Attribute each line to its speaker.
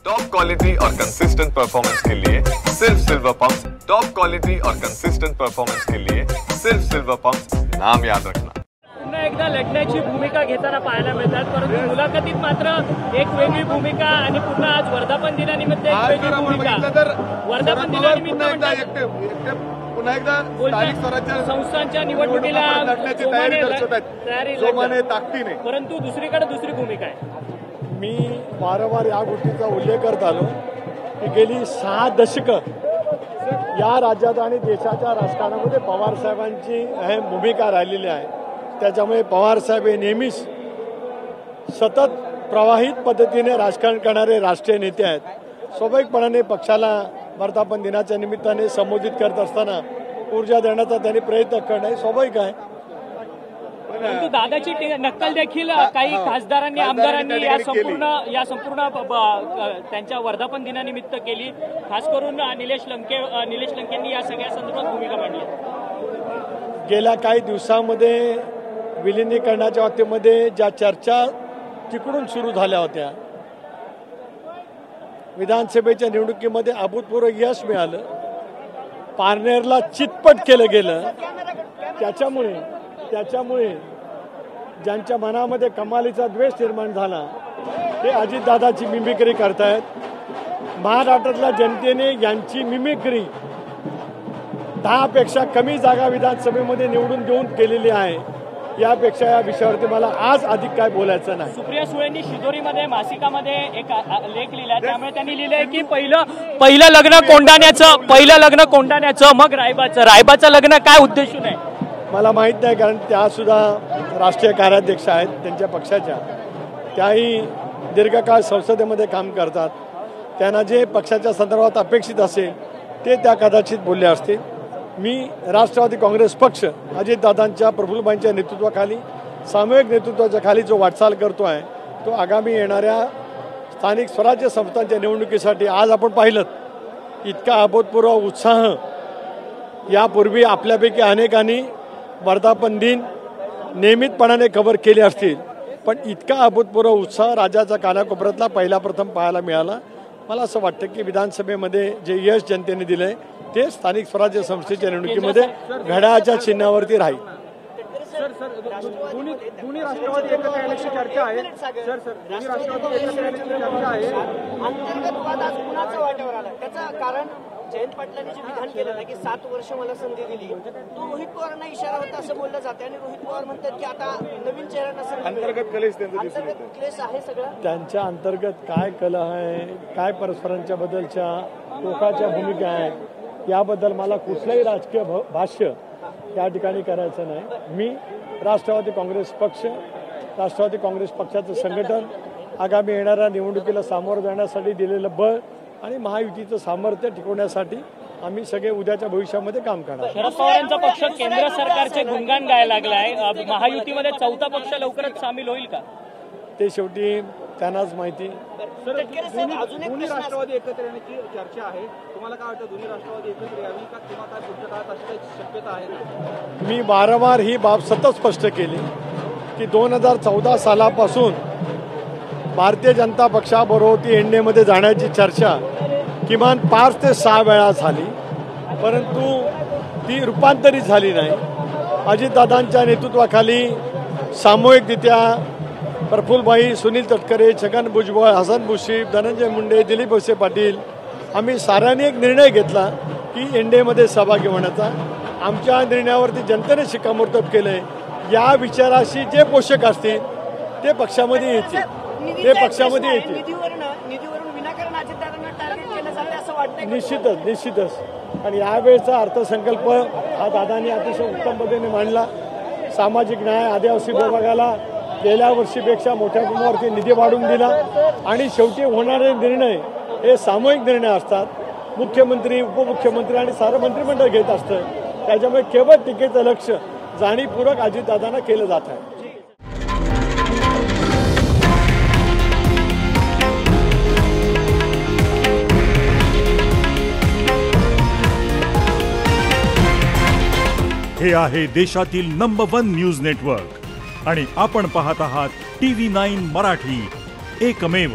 Speaker 1: Top quality और consistent performance के लिए सिर्फ सिल्वर पंप्स। टॉप क्वालिटी और कंसिस्टेंट परफॉर्मेंस के लिए सिर्फ सिल्वर पंप्स, नाम याद रखना।
Speaker 2: पुन्हा एकदा लढण्याची भूमिका घेताना पाहायला मिळतात, परंतु मुलाखतीत मात्र एक वेगळी भूमिका आणि पुन्हा आज वर्धापन दिनानिमित्त एक वेगळी भूमिका। वर्धापन दिनानिमित्त
Speaker 3: पुन्हा एकदा स्थानिक स्वराज्य
Speaker 2: संस्थांच्या निवडणुकीला
Speaker 3: लढण्याची तयारी जोमाने ताकदीने,
Speaker 2: परंतु दुसरीकडे दुसरी भूमिका आहे।
Speaker 4: मी वारंवार या गोष्टीचा उल्लेख करत आलो की गेली 6 दशकं या राज्यात आणि देशाच्या राजकारणामध्ये पवार साहेबांची अहम भूमिका राहिलेली आहे। त्याच्यामुळे पवार साहेब हे नेहमीच सतत प्रवाहित पद्धतीने राजकारण करणारे राष्ट्रीय नेते आहेत। स्वाभाविकपणाने पक्षाला वर्धापन दिनाच्या निमित्ताने संबोधित करत असताना ऊर्जा देण्याचा त्यांनी प्रयत्न करणं स्वाभाविक आहे।
Speaker 2: परंतु दादाची नक्कल देखील काही खासदारांनी आमदारांनी या संपूर्ण त्यांच्या वर्धापन दिनानिमित्त केली। खास करून निलेश लंकेंनी या सगळ्या संदर्भात भूमिका मांडली।
Speaker 4: गेल्या काही दिवसांमध्ये विलिनीकरणाच्या बाबतीमध्ये ज्या चर्चा तिकडून सुरू झाल्या होत्या, विधानसभेच्या निवडणुकीमध्ये अभूतपूर्व यश मिळालं, पारनेरला चितपट केलं गेलं, त्याच्यामुळे ज्यांच्या मनामध्ये कमालीचा द्वेष निर्माण झाला ते अजितदादाची मिमिक्री करतायत। महाराष्ट्रातल्या जनतेने यांची मिमिक्री 10 पेक्षा कमी जागा विधानसभेमध्ये निवडून देऊन केलेली आहे। यापेक्षा या विषयावरती मला आज अधिक काय बोलायचं नाही।
Speaker 2: सुप्रिया सुळेंनी शिदोरीमध्ये मासिकामध्ये एक लेख लिहिला, त्यामुळे त्यांनी लिहिलंय की पहिलं लग्न कोंडाण्याचं मग रायबाचं लग्न काय उद्देशून आहे
Speaker 4: मला माहीत नाही, कारण त्या सुद्धा राष्ट्रीय कार्याध्यक्ष आहेत त्यांच्या पक्षाच्या। त्याही दीर्घकाळ संसदेमध्ये काम करतात, त्यांना जे पक्षाच्या संदर्भात अपेक्षित असेल ते त्या कदाचित बोलले असतील। मी राष्ट्रवादी काँग्रेस पक्ष अजितदादांच्या प्रफुल्लभाईंच्या नेतृत्वाखाली सामूहिक नेतृत्वाच्या खाली जो वाटचाल करतो आहे तो आगामी येणाऱ्या स्थानिक स्वराज्य संस्थांच्या निवडणुकीसाठी आज आपण पाहिलं इतका अभूतपूर्व उत्साह यापूर्वी आपल्यापैकी अनेकांनी वर्धापन दिन नियमितपणाने कव्हर केले असतील, पण इतका अभूतपूर्व उत्साह राज्याच्या कानाकोपऱ्यातला पहिला प्रथम पाहायला मिळाला। मला असं वाटतं की विधानसभेमध्ये जे यश जनतेने दिलंय ते स्थानिक स्वराज्य संस्थेच्या निवडणुकीमध्ये घड्याळाच्या चिन्हावरती राहील।
Speaker 3: दोन्ही राष्ट्रवादी एकत्र येण्याची चर्चा आहे। दोन्ही राष्ट्रवादी एकत्र येण्याची चर्चा आहे।
Speaker 5: अंतर्गत वाद आज कुणाच्या वाट्यावर आला? त्याचं कारण जयंत पाटलांनी जे विधान केलं ना की 7 वर्ष मला संधी दिली, तो रोहित पवारांना इशारा होता असं बोललं जाते आणि रोहित पवार म्हणतात की आता नवीन चेहऱ्यांना संधी।
Speaker 3: अंतर्गत क्लेश
Speaker 5: आहे सगळं।
Speaker 4: त्यांच्या अंतर्गत काय कलह आहे, काय परस्परांच्या बद्दलच्या टोकाच्या भूमिका आहेत, याबद्दल मला कुठलंही राजकीय भाष्य या ठिकाणी करायचं नाही। मी राष्ट्रवादी काँग्रेस पक्षाचं संघटन, आगामी येणाऱ्या निवडणुकीला सामोरं जाण्यासाठी दिलेलं बळ आणि महायुतीचं सामर्थ्य टिकवण्यासाठी आम्ही सगळे उद्याच्या भविष्यामध्ये काम करणार।
Speaker 2: शरद पवारांचा पक्ष केंद्र सरकारचे गुणगान गायला लागलाय, महायुतीमध्ये 4था पक्ष लवकरच सामील होईल का? ते
Speaker 4: शेवटी त्यांनाच माहिती।
Speaker 3: दोन्ही राष्ट्रवादी एकत्र येण्याची चर्चा आहे, तुम्हाला काय वाटतं? दोन्ही राष्ट्रवादी एकत्र यावी का किंवा काय पुढच्या काळात अशी काही शक्यता आहे?
Speaker 4: मी वारंवार ही बाब सतत स्पष्ट केली की 2014 सालापासून भारतीय जनता पक्षाबरोबर एनडीएमध्ये जाण्याची चर्चा किमान 5 ते 6 वेळा झाली, परंतु ती रूपांतरित झाली नाही। अजितदादांच्या नेतृत्वाखाली सामूहिकरित्या प्रफुल्लभाई, सुनील तटकरे, छगन भुजबळ, हसन मुश्रीफ, धनंजय मुंडे, दिलीप वळसे पाटील आम्ही साऱ्यांनी एक निर्णय घेतला की एनडीएमध्ये सहभागी होण्याचा। आमच्या निर्णयावरती जनतेने शिक्कामोर्तब केलंय। या विचाराशी जे पोषक असतील ते पक्षामध्ये येतील,
Speaker 5: निधीवरून विनाकारण अजितदादांना टार्गेट केलं जाते असं वाटतं?
Speaker 4: निश्चितच। आणि यावेळचा अर्थसंकल्प हा दादांनी अतिशय उत्तम पद्धतीने मांडला। सामाजिक न्याय, आदिवासी विभागाला गेल्या वर्षीपेक्षा मोठ्या प्रमाणावरती निधी वाढवून दिला आणि शेवटी होणारे निर्णय हे सामूहिक निर्णय असतात। मुख्यमंत्री, उपमुख्यमंत्री आणि सारं मंत्रिमंडळ घेत असतं, त्याच्यामुळे केवळ टीकेचं लक्ष जाणीवपूर्वक अजितदादांना केलं जात आहे।
Speaker 6: हे आहे देशातील नंबर 1 न्यूज नेटवर्क आणि आपण पाहत आहात TV9 मराठी, एकमेव।